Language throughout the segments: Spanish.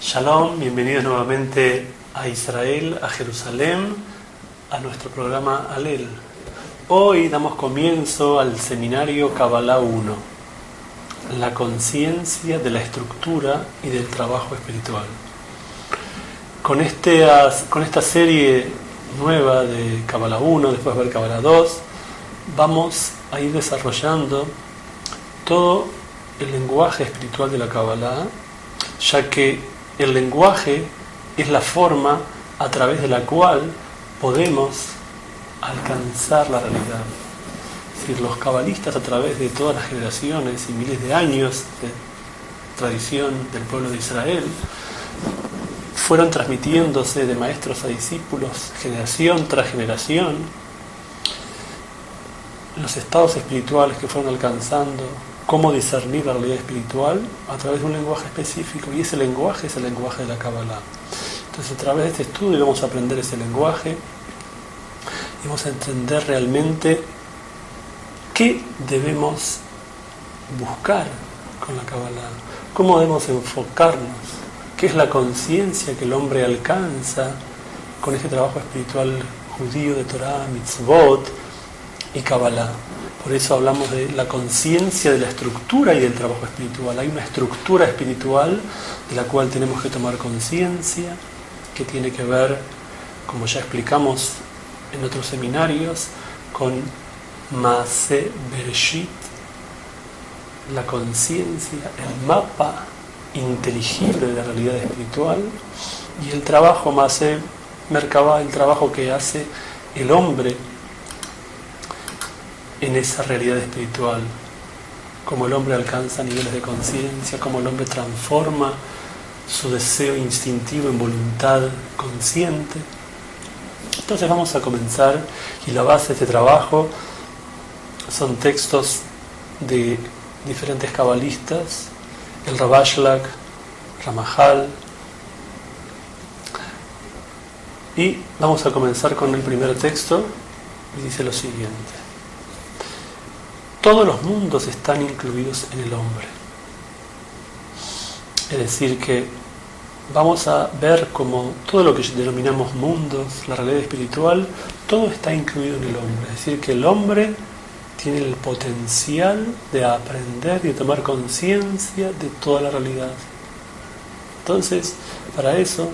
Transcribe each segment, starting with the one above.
Shalom, bienvenidos nuevamente a Israel, a Jerusalén, a nuestro programa Alel. Hoy damos comienzo al seminario Kabbalah 1, la conciencia de la estructura y del trabajo espiritual. Con esta serie nueva de Kabbalah 1, después de ver Kabbalah 2, vamos a ir desarrollando todo el lenguaje espiritual de la Kabbalah, ya que el lenguaje es la forma a través de la cual podemos alcanzar la realidad. Es decir, los cabalistas, a través de todas las generaciones y miles de años de tradición del pueblo de Israel, fueron transmitiéndose de maestros a discípulos, generación tras generación, los estados espirituales que fueron alcanzando, cómo discernir la realidad espiritual a través de un lenguaje específico, y ese lenguaje es el lenguaje de la Kabbalah. Entonces, a través de este estudio vamos a aprender ese lenguaje y vamos a entender realmente qué debemos buscar con la Kabbalah, cómo debemos enfocarnos, qué es la conciencia que el hombre alcanza con este trabajo espiritual judío de Torah, mitzvot y Kabbalah. Por eso hablamos de la conciencia de la estructura y del trabajo espiritual. Hay una estructura espiritual de la cual tenemos que tomar conciencia, que tiene que ver, como ya explicamos en otros seminarios, con Maaseh Bereshit, la conciencia, el mapa inteligible de la realidad espiritual, y el trabajo Maaseh Merkabah, el trabajo que hace el hombre en esa realidad espiritual, cómo el hombre alcanza niveles de conciencia, cómo el hombre transforma su deseo instintivo en voluntad consciente. Entonces vamos a comenzar, y la base de este trabajo son textos de diferentes cabalistas, el Rabashlag, Ramajal, y vamos a comenzar con el primer texto, y dice lo siguiente: todos los mundos están incluidos en el hombre. Es decir, que vamos a ver como todo lo que denominamos mundos, la realidad espiritual, todo está incluido en el hombre. Es decir, que el hombre tiene el potencial de aprender y de tomar conciencia de toda la realidad. Entonces, para eso,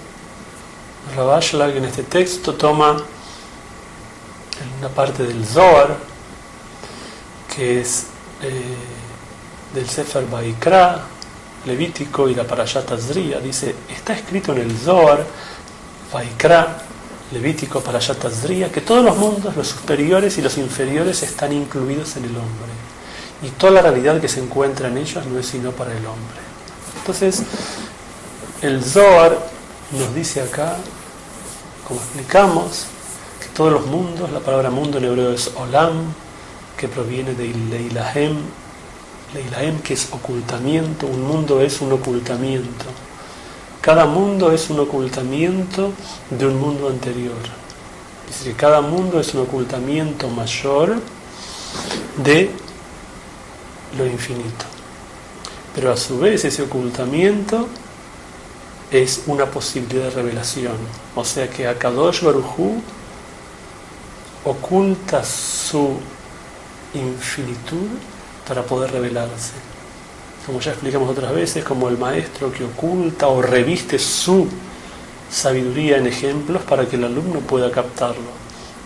Rabashlag en este texto toma una parte del Zohar, que es del Sefer Vaikra, Levítico, y la Parashat Tazria. Dice, está escrito en el Zohar, Vaikra, Levítico, Parashat Tazria, que todos los mundos, los superiores y los inferiores, están incluidos en el hombre, y toda la realidad que se encuentra en ellos no es sino para el hombre. Entonces, el Zohar nos dice acá, como explicamos, que todos los mundos, la palabra mundo en hebreo es Olam, que proviene de Leilahem, que es ocultamiento. Un mundo es un ocultamiento. Cada mundo es un ocultamiento de un mundo anterior. Es decir, cada mundo es un ocultamiento mayor de lo infinito. Pero a su vez ese ocultamiento es una posibilidad de revelación. O sea que Akadosh Baruj Hu oculta su infinitud para poder revelarse, como ya explicamos otras veces, como el maestro que oculta o reviste su sabiduría en ejemplos para que el alumno pueda captarlo.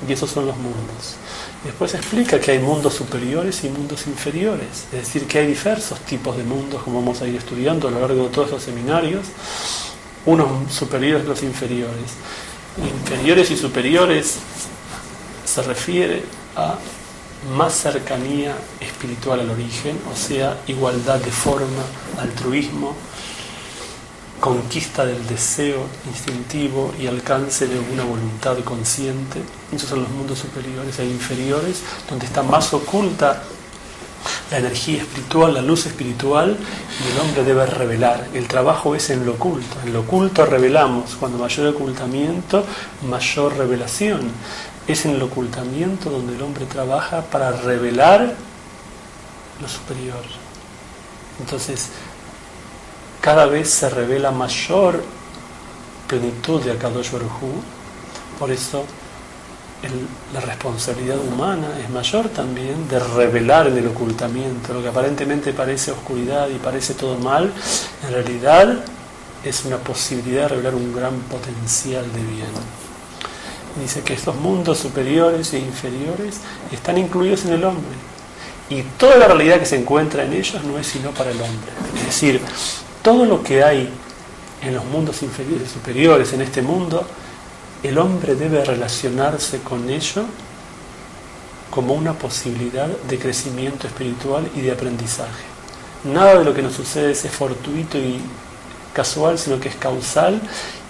Y esos son los mundos. Después explica que hay mundos superiores y mundos inferiores, es decir, que hay diversos tipos de mundos, como vamos a ir estudiando a lo largo de todos estos seminarios, unos superiores y los inferiores. Inferiores y superiores se refiere a más cercanía espiritual al origen, o sea, igualdad de forma, altruismo, conquista del deseo instintivo y alcance de una voluntad consciente. Esos son los mundos superiores. E inferiores, donde está más oculta la energía espiritual, la luz espiritual, y el hombre debe revelar. El trabajo es en lo oculto. En lo oculto revelamos. Cuando mayor ocultamiento, mayor revelación. Es en el ocultamiento donde el hombre trabaja para revelar lo superior. Entonces, cada vez se revela mayor plenitud de Akadosh Baruj Hu. Por eso la responsabilidad humana es mayor también de revelar en el ocultamiento. Lo que aparentemente parece oscuridad y parece todo mal, en realidad es una posibilidad de revelar un gran potencial de bien. Dice que estos mundos superiores e inferiores están incluidos en el hombre, y toda la realidad que se encuentra en ellos no es sino para el hombre. Es decir, todo lo que hay en los mundos inferiores y superiores, en este mundo, el hombre debe relacionarse con ello como una posibilidad de crecimiento espiritual y de aprendizaje. Nada de lo que nos sucede es fortuito y casual, sino que es causal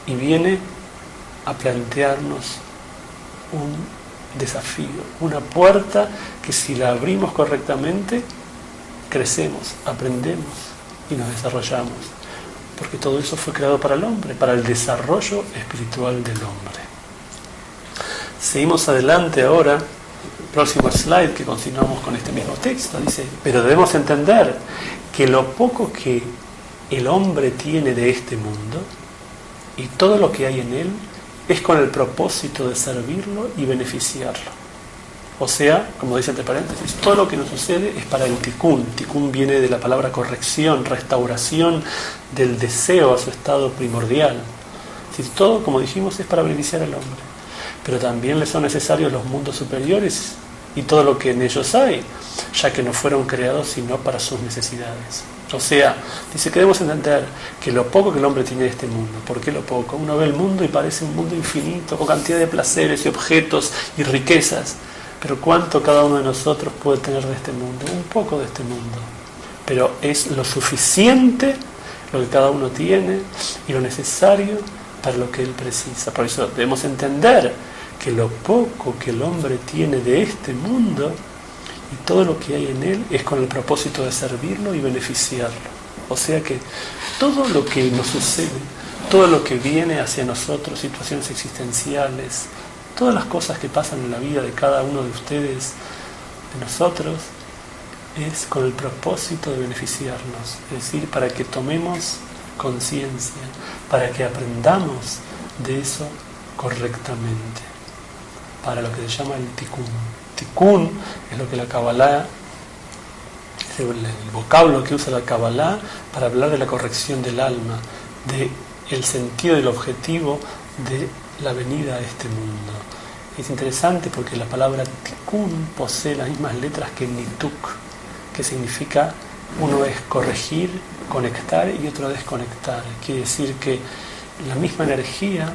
y viene a plantearnos un desafío, una puerta que si la abrimos correctamente, crecemos, aprendemos y nos desarrollamos. Porque todo eso fue creado para el hombre, para el desarrollo espiritual del hombre. Seguimos adelante ahora, próximo slide, que continuamos con este mismo texto. Dice, pero debemos entender que lo poco que el hombre tiene de este mundo y todo lo que hay en él es con el propósito de servirlo y beneficiarlo. O sea, como dice entre paréntesis, todo lo que nos sucede es para el tikkun. Tikkun viene de la palabra corrección, restauración del deseo a su estado primordial. Si todo, como dijimos, es para beneficiar al hombre. Pero también le son necesarios los mundos superiores y todo lo que en ellos hay, ya que no fueron creados sino para sus necesidades. O sea, dice que debemos entender que lo poco que el hombre tiene de este mundo. ¿Por qué lo poco? Uno ve el mundo y parece un mundo infinito, con cantidad de placeres y objetos y riquezas. Pero ¿cuánto cada uno de nosotros puede tener de este mundo? Un poco de este mundo. Pero es lo suficiente lo que cada uno tiene y lo necesario para lo que él precisa. Por eso debemos entender que lo poco que el hombre tiene de este mundo y todo lo que hay en él es con el propósito de servirlo y beneficiarlo. O sea que todo lo que nos sucede, todo lo que viene hacia nosotros, situaciones existenciales, todas las cosas que pasan en la vida de cada uno de ustedes, de nosotros, es con el propósito de beneficiarnos. Es decir, para que tomemos conciencia, para que aprendamos de eso correctamente, para lo que se llama el tikkun. Tikkun es lo que la Kabbalah, es el vocablo que usa la Kabbalah para hablar de la corrección del alma, de el sentido y el objetivo de la venida a este mundo. Es interesante porque la palabra tikkun posee las mismas letras que nituk, que significa uno es corregir, conectar y otro desconectar. Quiere decir que la misma energía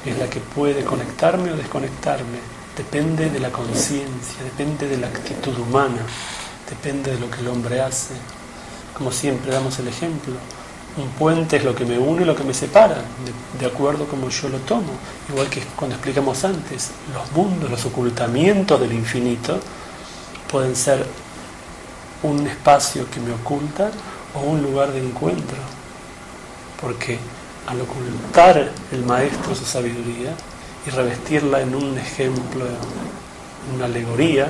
es la que puede conectarme o desconectarme. Depende de la conciencia, depende de la actitud humana, depende de lo que el hombre hace. Como siempre damos el ejemplo, un puente es lo que me une y lo que me separa, de acuerdo como yo lo tomo. Igual que cuando explicamos antes, los mundos, los ocultamientos del infinito pueden ser un espacio que me oculta o un lugar de encuentro. Porque al ocultar el maestro su sabiduría y revestirla en un ejemplo, en una alegoría,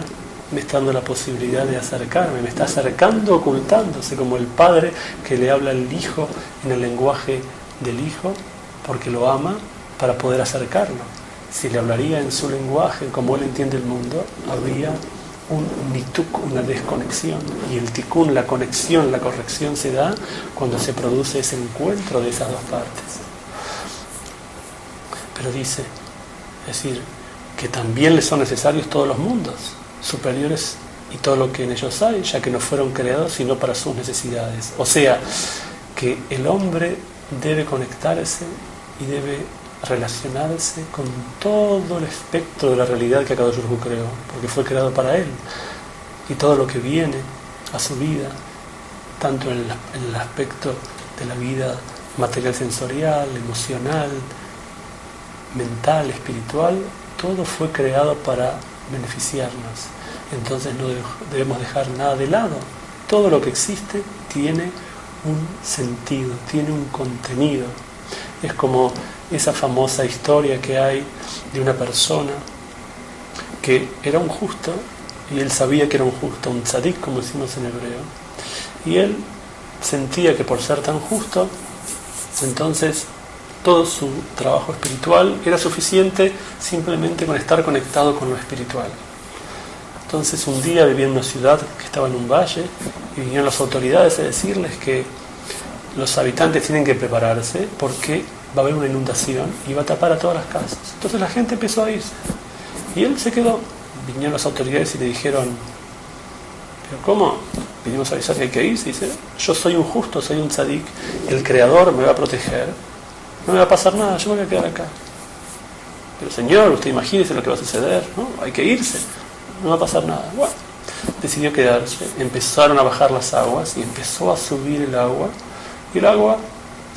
me está dando la posibilidad de acercarme, me está acercando, ocultándose, como el padre que le habla al hijo en el lenguaje del hijo, porque lo ama, para poder acercarlo. Si le hablaría en su lenguaje, como él entiende el mundo, habría un nituk, una desconexión. Y el tikkun, la conexión, la corrección se da cuando se produce ese encuentro de esas dos partes. Pero dice, es decir, que también le son necesarios todos los mundos superiores y todo lo que en ellos hay, ya que no fueron creados sino para sus necesidades. O sea, que el hombre debe conectarse y debe relacionarse con todo el espectro de la realidad que Akadosh Baruj Hu creó, porque fue creado para él, y todo lo que viene a su vida, tanto en el aspecto de la vida material, sensorial, emocional, mental, espiritual, todo fue creado para beneficiarnos. Entonces no debemos dejar nada de lado. Todo lo que existe tiene un sentido, tiene un contenido. Es como esa famosa historia que hay de una persona que era un justo y él sabía que era un justo, un tzadik, como decimos en hebreo, y él sentía que por ser tan justo Entonces, todo su trabajo espiritual era suficiente simplemente con estar conectado con lo espiritual. Entonces, un día vivía en una ciudad que estaba en un valle y vinieron las autoridades a decirles que los habitantes tienen que prepararse porque va a haber una inundación y va a tapar a todas las casas. Entonces la gente empezó a irse y él se quedó. Vinieron las autoridades y le dijeron: ¿pero cómo? Vinimos a avisar que hay que irse. Y dice: yo soy un justo, soy un tzadik, el Creador me va a proteger, no me va a pasar nada, yo me voy a quedar acá. Pero señor, usted imagínese lo que va a suceder, ¿no? Hay que irse, no va a pasar nada. Bueno, decidió quedarse. Empezaron a bajar las aguas y empezó a subir el agua, y el agua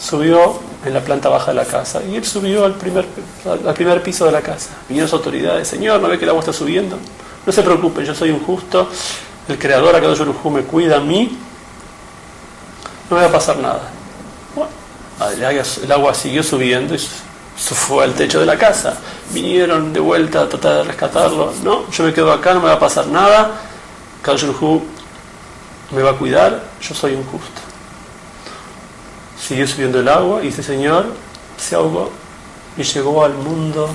subió en la planta baja de la casa y él subió al primer piso de la casa. Vinieron las autoridades: señor, ¿no ve que el agua está subiendo? No se preocupe, yo soy un justo, el Creador, Akadosh Baruj Hu, me cuida a mí, no me va a pasar nada. Bueno, el agua siguió subiendo y fue al techo de la casa. Vinieron de vuelta a tratar de rescatarlo. No, yo me quedo acá, no me va a pasar nada, Akadosh Baruj Hu me va a cuidar, yo soy un justo. Siguió subiendo el agua y ese señor se ahogó y llegó al mundo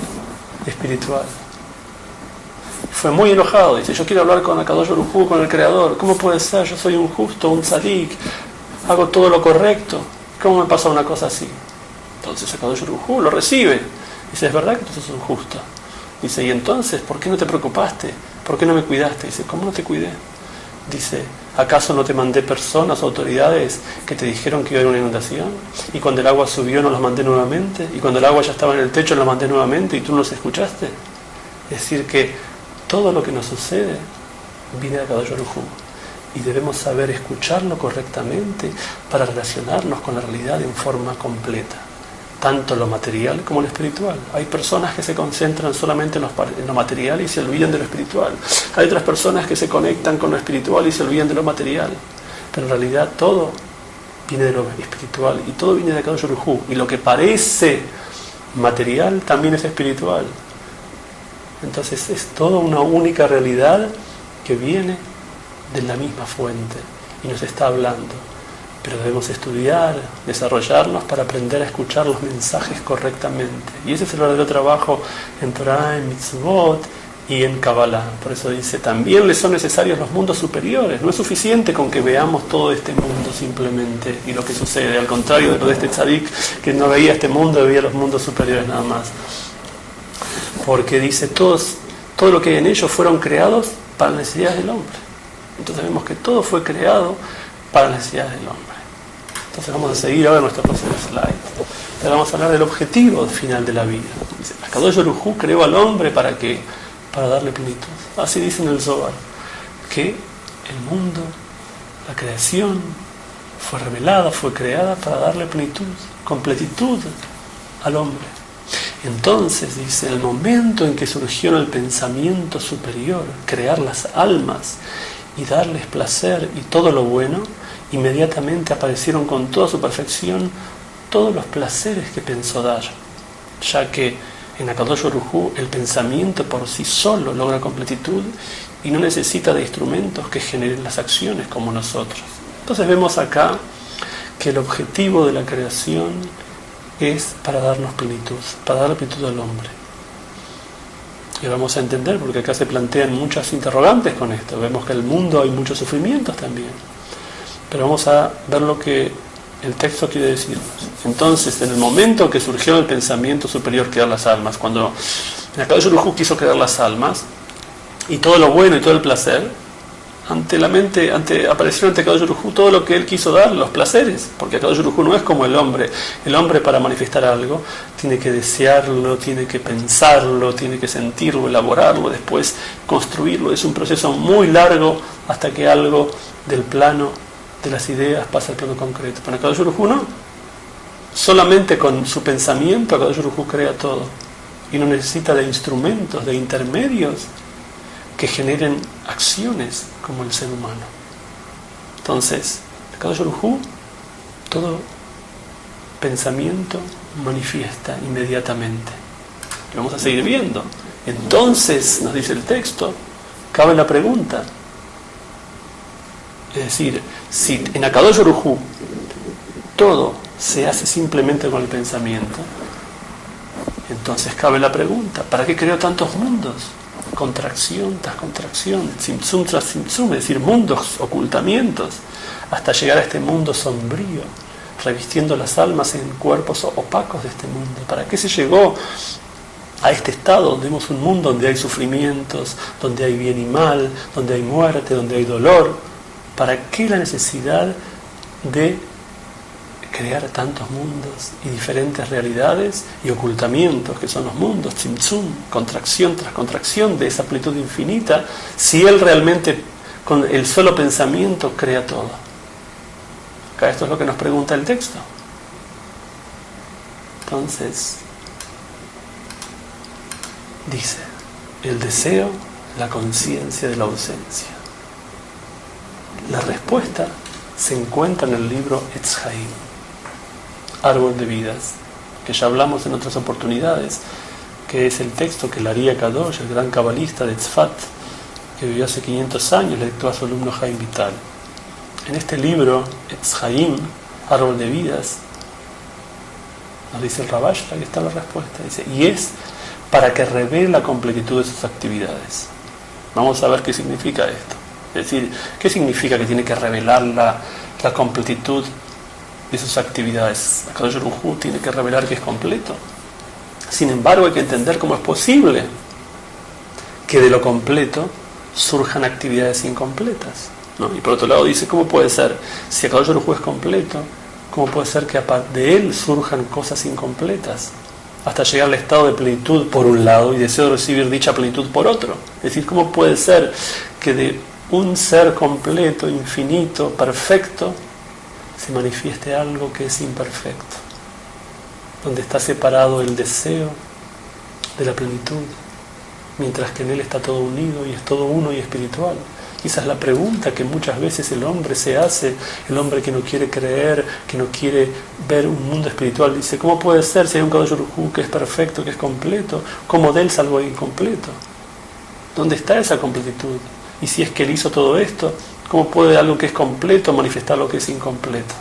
espiritual. Fue muy enojado, dice: yo quiero hablar con Akadosh Baruj Hu, con el Creador. ¿Cómo puede ser? Yo soy un justo, un tzadik, hago todo lo correcto. ¿Cómo me pasa una cosa así? Entonces Akadosh Baruj Hu lo recibe. Dice: es verdad que tú sos un justo. Dice: y entonces, ¿por qué no te preocupaste? ¿Por qué no me cuidaste? Dice: ¿cómo no te cuidé? Dice: ¿acaso no te mandé personas, autoridades, que te dijeron que iba a haber una inundación? Y cuando el agua subió no los mandé nuevamente. Y cuando el agua ya estaba en el techo los mandé nuevamente y tú no los escuchaste. Es decir, que todo lo que nos sucede viene de Akadosh Baruj Hu. Y debemos saber escucharlo correctamente para relacionarnos con la realidad en forma completa. Tanto lo material como lo espiritual. Hay personas que se concentran solamente en lo material y se olvidan de lo espiritual. Hay otras personas que se conectan con lo espiritual y se olvidan de lo material. Pero en realidad todo viene de lo espiritual y todo viene de Akadosh Baruj Hu. Y lo que parece material también es espiritual. Entonces es toda una única realidad que viene de la misma fuente y nos está hablando. Pero debemos estudiar, desarrollarnos para aprender a escuchar los mensajes correctamente. Y ese es el verdadero trabajo en Torah, en Mitzvot y en Kabbalah. Por eso dice: también les son necesarios los mundos superiores. No es suficiente con que veamos todo este mundo simplemente y lo que sucede. Al contrario de lo de este tzadik, que no veía este mundo, veía los mundos superiores nada más. Porque dice: todo lo que hay en ellos fueron creados para las necesidades del hombre. Entonces vemos que todo fue creado para las necesidades del hombre. Entonces vamos a seguir ahora nuestro próximo slide. Ahora vamos a hablar del objetivo final de la vida. Dice: Akadosh Baruj Hu creó al hombre ¿para qué? Para darle plenitud. Así dice en el Zohar, que el mundo, la creación, fue revelada, fue creada para darle plenitud, completitud al hombre. Entonces, dice, el momento en que surgió el pensamiento superior, crear las almas y darles placer y todo lo bueno, inmediatamente aparecieron con toda su perfección todos los placeres que pensó dar, ya que en Akadosh Baruj Hu el pensamiento por sí solo logra completitud y no necesita de instrumentos que generen las acciones como nosotros. Entonces vemos acá que el objetivo de la creación es para darnos plenitud, para dar plenitud al hombre. Y vamos a entender, porque acá se plantean muchas interrogantes con esto. Vemos que en el mundo hay muchos sufrimientos también. Pero vamos a ver lo que el texto quiere decirnos. Entonces, en el momento que surgió el pensamiento superior, crear las almas, cuando Akadosh Baruj Hu quiso crear las almas, y todo lo bueno y todo el placer, apareció ante Akadosh Baruj Hu todo lo que él quiso dar, los placeres, porque Akadosh Baruj Hu no es como el hombre. El hombre, para manifestar algo tiene que desearlo, tiene que pensarlo, tiene que sentirlo, elaborarlo, después construirlo. Es un proceso muy largo hasta que algo del plano de las ideas pasa al plano concreto. Para Akadosh Baruj Hu no, solamente con su pensamiento Akadosh Baruj Hu crea todo y no necesita de instrumentos, de intermedios que generen acciones como el ser humano. Entonces, Akadosh Baruj Hu, todo pensamiento manifiesta inmediatamente. Y vamos a seguir viendo. Entonces, nos dice el texto, cabe la pregunta. Es decir, si en Akadosh Baruj Hu todo se hace simplemente con el pensamiento, entonces cabe la pregunta, ¿para qué creó tantos mundos? Contracción tras contracción, tzimtzum tras tzimtzum, es decir, mundos, ocultamientos, hasta llegar a este mundo sombrío, revistiendo las almas en cuerpos opacos de este mundo. ¿Para qué se llegó a este estado donde vemos un mundo donde hay sufrimientos, donde hay bien y mal, donde hay muerte, donde hay dolor? ¿Para qué la necesidad de crear tantos mundos y diferentes realidades y ocultamientos que son los mundos, tzimtzum, contracción tras contracción de esa amplitud infinita, si Él realmente con el solo pensamiento crea todo? Acá esto es lo que nos pregunta el texto. Entonces, dice, el deseo, la conciencia de la ausencia. La respuesta se encuentra en el libro Etz Haim, Árbol de Vidas, que ya hablamos en otras oportunidades, que es el texto que el Ari Kadosh, el gran cabalista de Tzfat, que vivió hace 500 años, le dictó a su alumno Haim Vital. En este libro, Etz Haim, Árbol de Vidas, nos dice el Rabash, ahí está la respuesta, dice, y es para que revele la completitud de sus actividades. Vamos a ver qué significa esto. Es decir, ¿qué significa que tiene que revelar la completitud de sus actividades? Akadosh Baruj Hu tiene que revelar que es completo. Sin embargo, hay que entender cómo es posible que de lo completo surjan actividades incompletas, ¿no? Y por otro lado dice, ¿cómo puede ser? Si Akadosh Baruj Hu es completo, ¿cómo puede ser que de él surjan cosas incompletas? Hasta llegar al estado de plenitud por un lado y deseo de recibir dicha plenitud por otro. Es decir, ¿cómo puede ser que de un ser completo, infinito, perfecto, se manifieste algo que es imperfecto? Donde está separado el deseo de la plenitud, mientras que en él está todo unido y es todo uno y espiritual. Y esa es la pregunta que muchas veces el hombre se hace, el hombre que no quiere creer, que no quiere ver un mundo espiritual. Dice, ¿cómo puede ser si hay un Kadosh Baruj Hu que es perfecto, que es completo? ¿Cómo de él salvo algo incompleto? ¿Dónde está esa completitud? Y si es que él hizo todo esto, ¿cómo puede algo que es completo manifestar lo que es incompleto?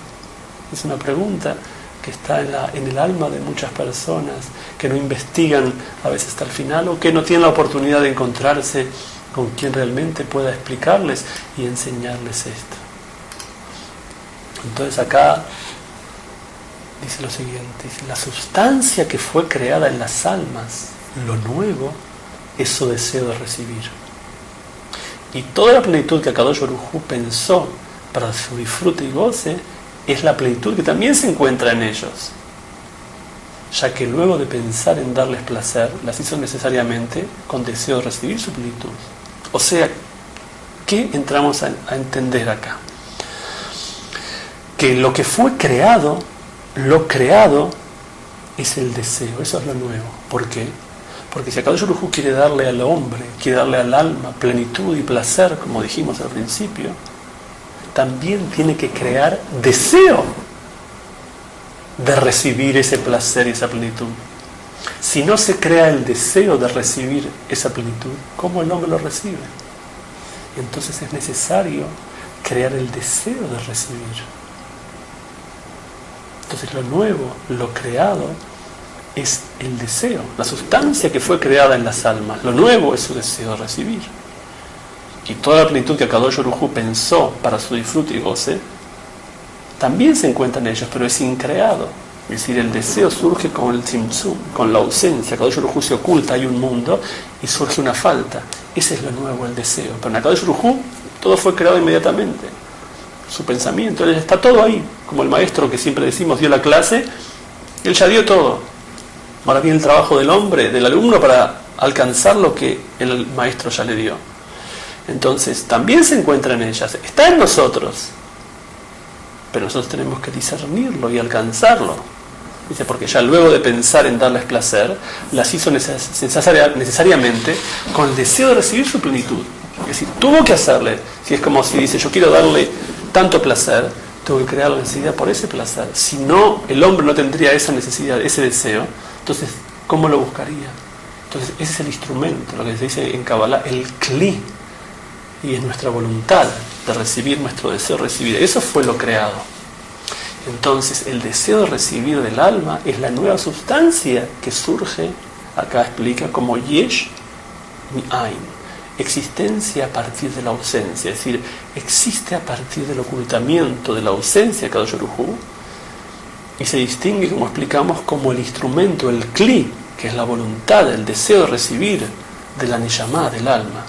Es una pregunta que está en el alma de muchas personas que no investigan a veces hasta el final o que no tienen la oportunidad de encontrarse con quien realmente pueda explicarles y enseñarles esto. Entonces acá dice lo siguiente, dice, la sustancia que fue creada en las almas, lo nuevo, es su deseo de recibir. Y toda la plenitud que Akadosh Baruj Hu pensó para su disfrute y goce es la plenitud que también se encuentra en ellos, ya que luego de pensar en darles placer, las hizo necesariamente con deseo de recibir su plenitud. O sea, ¿qué entramos a entender acá? Que lo que fue creado, lo creado es el deseo, eso es lo nuevo. ¿Por qué? Porque si Akadosh Baruj Hu quiere darle al hombre, quiere darle al alma plenitud y placer, como dijimos al principio, también tiene que crear deseo de recibir ese placer y esa plenitud. Si no se crea el deseo de recibir esa plenitud, ¿cómo el hombre lo recibe? Entonces es necesario crear el deseo de recibir. Entonces lo nuevo, lo creado, es el deseo, la sustancia que fue creada en las almas. Lo nuevo es su deseo de recibir. Y toda la plenitud que Akadosh Baruj Hu pensó para su disfrute y goce, también se encuentra en ellos, pero es increado. Es decir, el deseo surge con el tzimtzum, con la ausencia. Akadosh Baruj Hu se oculta, hay un mundo y surge una falta. Ese es lo nuevo, el deseo. Pero en Akadosh Baruj Hu todo fue creado inmediatamente. Su pensamiento, él está todo ahí. Como el maestro que siempre decimos dio la clase, él ya dio todo. Ahora viene el trabajo del hombre, del alumno, para alcanzar lo que el maestro ya le dio. Entonces, también se encuentra en ellas, está en nosotros, pero nosotros tenemos que discernirlo y alcanzarlo. Dice, porque ya luego de pensar en darles placer, las hizo necesariamente con el deseo de recibir su plenitud. Es decir, tuvo que hacerle, si es como si dice, yo quiero darle tanto placer, tengo que crear la necesidad por ese placer. Si no, el hombre no tendría esa necesidad, ese deseo, entonces, ¿cómo lo buscaría? Entonces, ese es el instrumento, lo que se dice en Kabbalah, el kli. Y es nuestra voluntad de recibir, nuestro deseo de recibir. Eso fue lo creado. Entonces el deseo de recibir del alma es la nueva sustancia que surge, acá explica, como Yesh Mi'ain, existencia a partir de la ausencia, es decir, existe a partir del ocultamiento, de la ausencia de Kadosh Baruj Hu, y se distingue, como explicamos, como el instrumento, el Kli, que es la voluntad, el deseo de recibir de la Neyamá, del alma,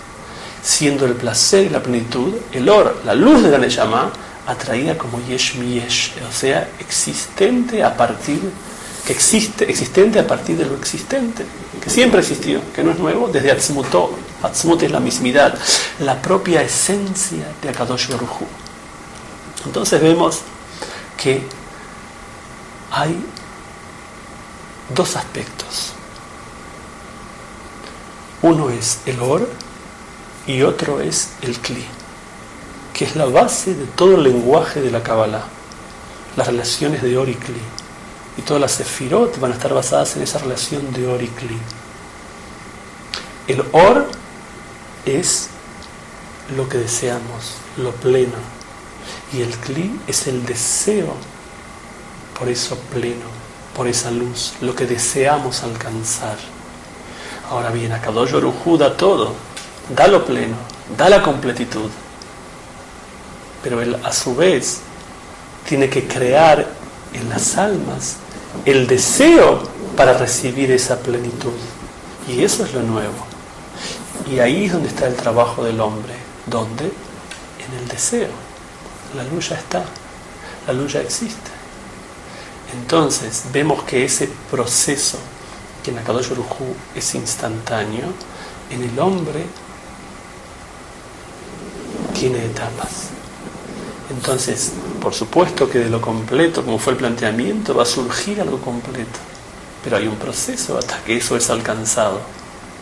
siendo el placer y la plenitud, el Or, la luz de la Neyamá, atraída como Yesh Mi Yesh, o sea, existente a partir existente a partir de lo existente, que siempre existió, que no es nuevo, desde Atzmutó. Atzmut es la mismidad, la propia esencia de Akadosh Baruj Hu. Entonces vemos que hay dos aspectos. Uno es el Or y otro es el Kli, que es la base de todo el lenguaje de la Kabbalah, las relaciones de Or y Kli. Y todas las Sefirot van a estar basadas en esa relación de Or y Kli. El Or es lo que deseamos, lo pleno. Y el Kli es el deseo por eso pleno, por esa luz, lo que deseamos alcanzar. Ahora bien, Akadosh Baruj Hu da todo, da lo pleno, da la completitud. Pero él a su vez tiene que crear en las almas el deseo para recibir esa plenitud. Y eso es lo nuevo. Y ahí es donde está el trabajo del hombre. ¿Dónde? En el deseo. La luz ya está. La luz ya existe. Entonces vemos que ese proceso que en Akadosh Baruj Hu es instantáneo, en el hombre tiene etapas. Entonces, por supuesto que de lo completo, como fue el planteamiento, va a surgir algo completo. Pero hay un proceso hasta que eso es alcanzado.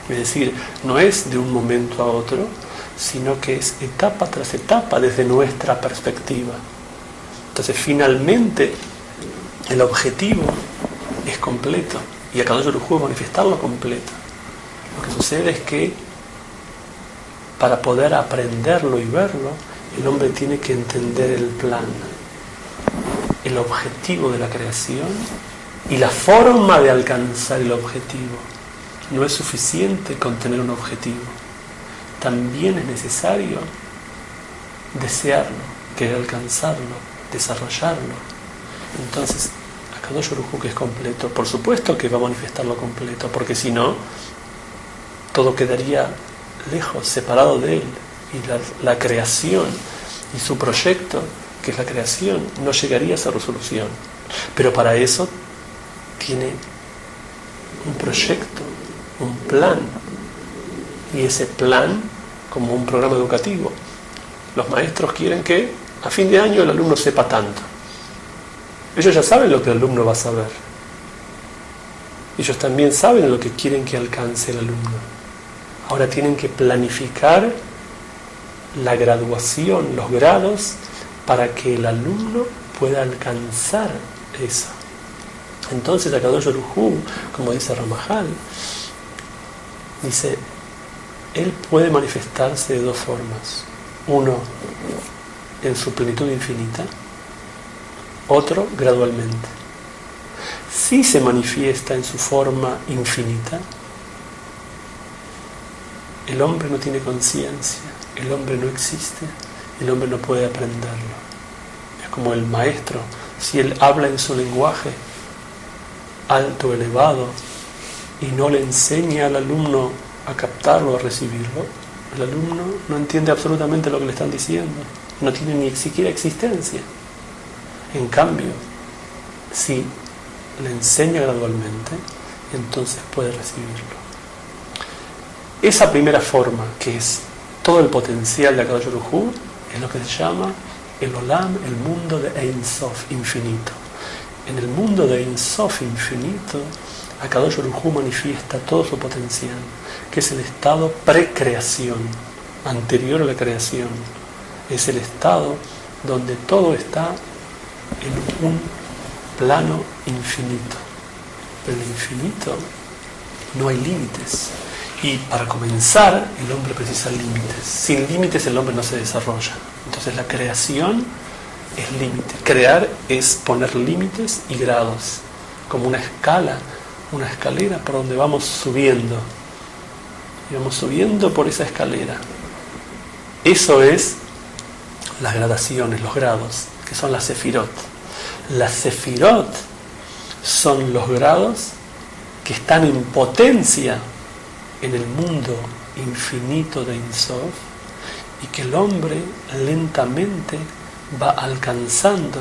Es decir, no es de un momento a otro, sino que es etapa tras etapa desde nuestra perspectiva. Entonces, finalmente, el objetivo es completo. Y Akadosh Baruj Hu va a manifestarlo completo. Lo que sucede es que para poder aprenderlo y verlo, el hombre tiene que entender el plan, el objetivo de la creación y la forma de alcanzar el objetivo. No es suficiente con tener un objetivo. También es necesario desearlo, querer alcanzarlo, desarrollarlo. Entonces, Akadosh Baruj Hu, que es completo, por supuesto que va a manifestarlo completo, porque si no, todo quedaría lejos, separado de él. Y la creación y su proyecto, que es la creación, no llegaría a esa resolución. Pero para eso tiene un proyecto, un plan. Y ese plan, como un programa educativo, los maestros quieren que a fin de año el alumno sepa tanto. Ellos ya saben lo que el alumno va a saber. Ellos también saben lo que quieren que alcance el alumno. Ahora tienen que planificar la graduación, los grados, para que el alumno pueda alcanzar eso. Entonces Akadosh Baruj Hu, como dice Ramajal, dice, él puede manifestarse de dos formas. Uno, en su plenitud infinita, otro, gradualmente. Si se manifiesta en su forma infinita, el hombre no tiene conciencia, el hombre no existe, el hombre no puede aprenderlo. Es como el maestro, si él habla en su lenguaje alto, elevado, y no le enseña al alumno a captarlo, a recibirlo, el alumno no entiende absolutamente lo que le están diciendo, no tiene ni siquiera existencia. En cambio, si le enseña gradualmente, entonces puede recibirlo. Esa primera forma, que es todo el potencial de Akadosh Baruj Hu, es lo que se llama el Olam, el mundo de Ein Sof, infinito. En el mundo de Ein Sof, infinito, Akadosh Baruj Hu manifiesta todo su potencial, que es el estado precreación, anterior a la creación. Es el estado donde todo está en un plano infinito. Pero en el infinito no hay límites. Y para comenzar, el hombre precisa límites. Sin límites el hombre no se desarrolla. Entonces la creación es límite. Crear es poner límites y grados, como una escala, una escalera por donde vamos subiendo. Y vamos subiendo por esa escalera. Eso es las gradaciones, los grados, que son las sefirot. Las sefirot son los grados que están en potencia en el mundo infinito de Ein Sof y que el hombre lentamente va alcanzando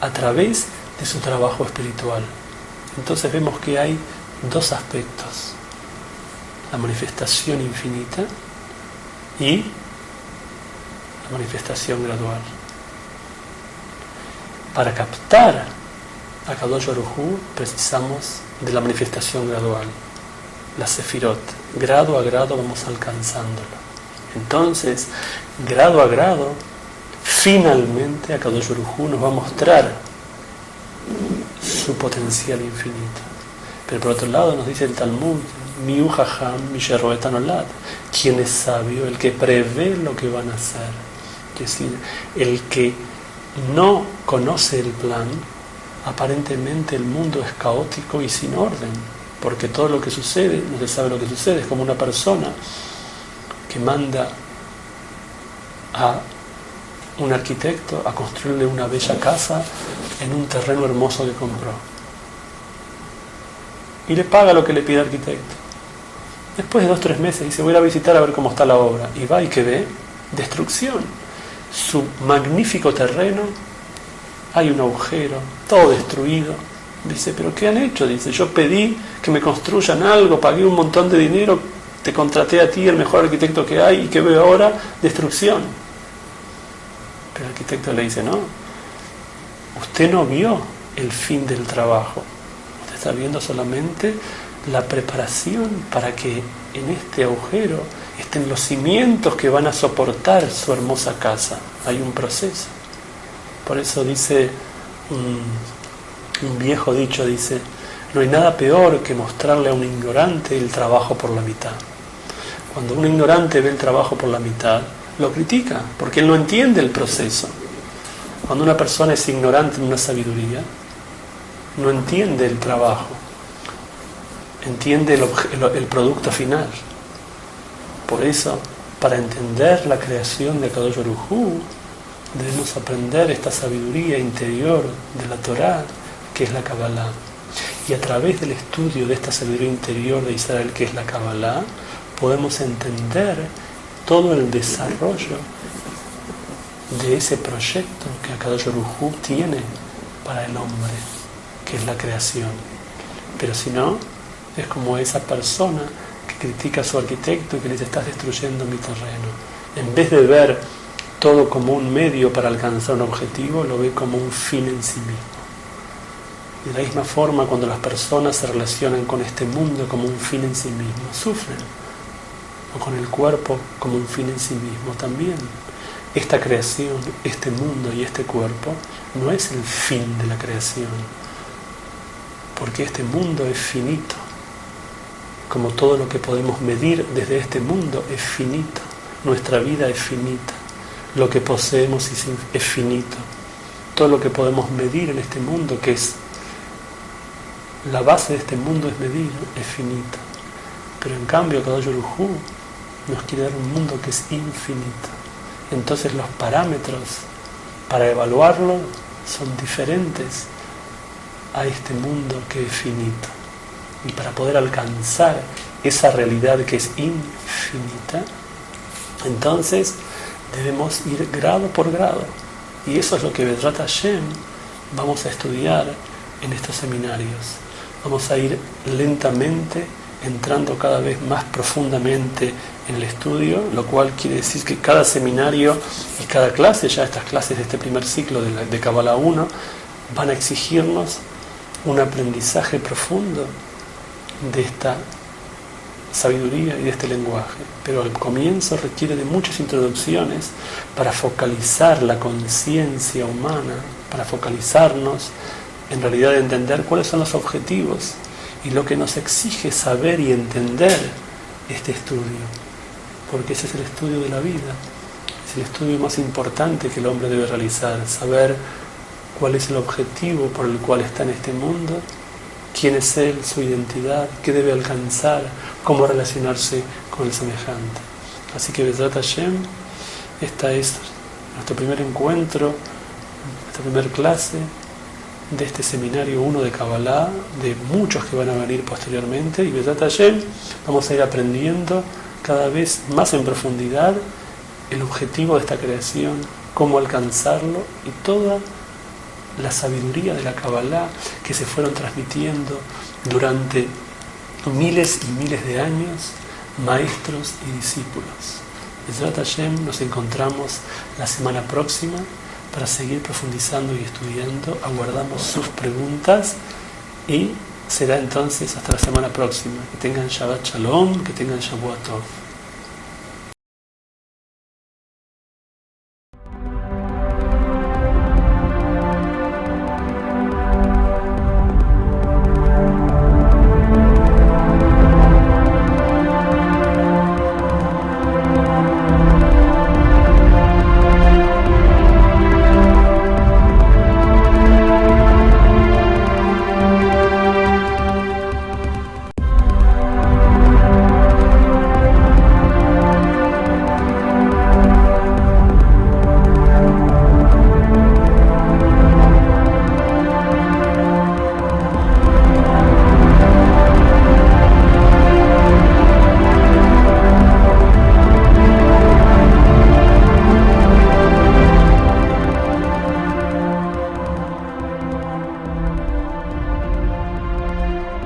a través de su trabajo espiritual. Entonces vemos que hay dos aspectos: la manifestación infinita y la manifestación gradual. Para captar a Kadosh Baruj Hu precisamos de la manifestación gradual, la sefirot. Grado a grado vamos alcanzándolo. Entonces, grado a grado, finalmente Kadosh Baruj Hu nos va a mostrar su potencial infinito. Pero por otro lado nos dice el Talmud, Miu Jajam Misher Roet Hanolad, quien es sabio, el que prevé lo que van a hacer. Es decir, el que no conoce el plan, aparentemente el mundo es caótico y sin orden, porque todo lo que sucede, no se sabe lo que sucede. Es como una persona que manda a un arquitecto a construirle una bella casa en un terreno hermoso que compró y le paga lo que le pide el arquitecto. Después de 2 o 3 meses dice: voy a ir a visitar a ver cómo está la obra, y va y que ve destrucción. Su magnífico terreno, hay un agujero, todo destruido. Dice: ¿pero qué han hecho? Dice: yo pedí que me construyan algo, pagué un montón de dinero, te contraté a ti, el mejor arquitecto que hay, y que veo ahora destrucción. Pero el arquitecto le dice: no, usted no vio el fin del trabajo, usted está viendo solamente la preparación para que en este agujero estén los cimientos que van a soportar su hermosa casa. Hay un proceso. Por eso dice un viejo dicho, dice: no hay nada peor que mostrarle a un ignorante el trabajo por la mitad. Cuando un ignorante ve el trabajo por la mitad, lo critica, porque él no entiende el proceso. Cuando una persona es ignorante en una sabiduría, no entiende el trabajo, entiende el producto final. Por eso, para entender la creación de Kadosh Baruj Hu, debemos aprender esta sabiduría interior de la Torá, que es la Kabbalah. Y a través del estudio de esta sabiduría interior de Israel, que es la Kabbalah, podemos entender todo el desarrollo de ese proyecto que Kadosh Baruj Hu tiene para el hombre, que es la creación. Pero si no, es como esa persona que critica a su arquitecto y que le dice: estás destruyendo mi terreno. En vez de ver todo como un medio para alcanzar un objetivo, lo ve como un fin en sí mismo. Y de la misma forma, cuando las personas se relacionan con este mundo como un fin en sí mismo, sufren. O con el cuerpo como un fin en sí mismo también. Esta creación, este mundo y este cuerpo no es el fin de la creación, porque este mundo es finito. Como todo lo que podemos medir desde este mundo es finito. Nuestra vida es finita. Lo que poseemos es finito. Todo lo que podemos medir en este mundo, que es la base de este mundo, es medir, es finito. Pero en cambio, Kadosh Baruj Hu nos quiere dar un mundo que es infinito. Entonces los parámetros para evaluarlo son diferentes a este mundo que es finito. Y para poder alcanzar esa realidad que es infinita, entonces debemos ir grado por grado. Y eso es lo que Bezrat Hashem vamos a estudiar en estos seminarios. Vamos a ir lentamente entrando cada vez más profundamente en el estudio, lo cual quiere decir que cada seminario y cada clase, ya estas clases de este primer ciclo de Kabbalah 1, van a exigirnos un aprendizaje profundo de esta sabiduría y de este lenguaje. Pero al comienzo requiere de muchas introducciones para focalizar la conciencia humana, para focalizarnos en realidad de entender cuáles son los objetivos y lo que nos exige saber y entender este estudio, porque ese es el estudio de la vida. Es es el estudio más importante que el hombre debe realizar, saber cuál es el objetivo por el cual está en este mundo, quién es él, su identidad, qué debe alcanzar, cómo relacionarse con el semejante. Así que Bezrat Hashem, esta es nuestro primer encuentro, nuestra primera clase de este seminario 1 de Kabbalah, de muchos que van a venir posteriormente, y Bezrat Hashem vamos a ir aprendiendo cada vez más en profundidad el objetivo de esta creación, cómo alcanzarlo y toda la sabiduría de la Kabbalah que se fueron transmitiendo durante miles y miles de años, maestros y discípulos. Bezrat Hashem, nos encontramos la semana próxima para seguir profundizando y estudiando. Aguardamos sus preguntas y será entonces hasta la semana próxima. Que tengan Shabbat Shalom, que tengan Shavuot Tov.